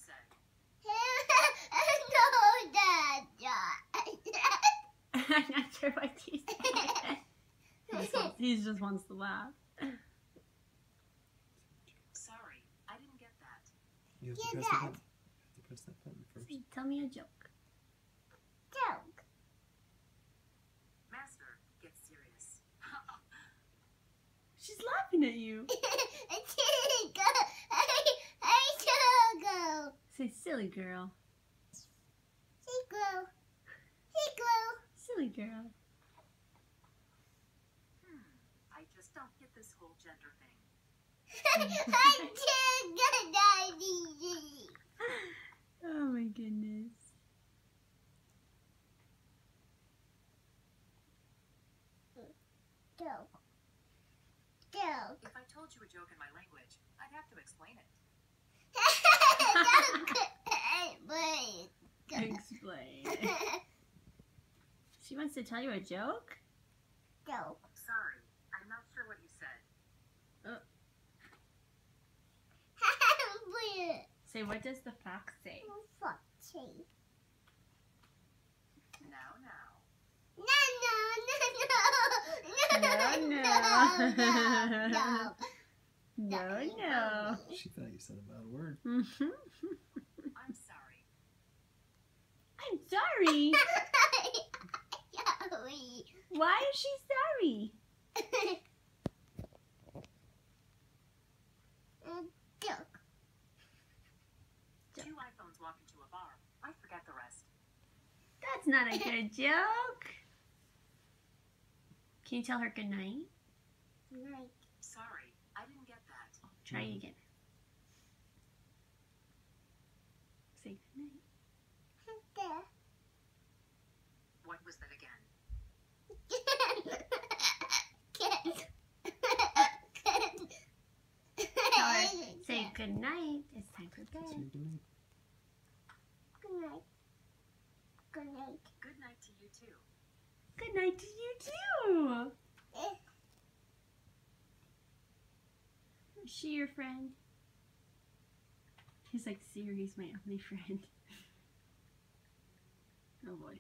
say? No, Dad. I'm not sure what he said. He just wants to laugh. Sorry, I didn't get that. You have to Get press that. the button. You have to press that button first. Tell me a joke. Joke. Master, get serious. She's laughing at you. Go. Say silly girl. Silly girl. I just don't get this whole gender thing. Oh my goodness. Joke. If I told you a joke in my language, I'd have to explain it. Explain. She wants to tell you a joke? Joke. Sorry, I'm not sure what you said. Say, what does the fox say? No. No. She thought you said a bad word. I'm sorry. I'm sorry. Why is she sorry? Joke. 2 iPhones walk into a bar. I forget the rest. That's not a good joke. Can you tell her good night? Sorry, I didn't get that. Try it again. Say good night. What was that again? Tell her, say good night. It's time for Say bed. good night. Good night. Good night to you too. Good night to you too. Is she your friend? He's like, Siri's my only friend. Oh boy.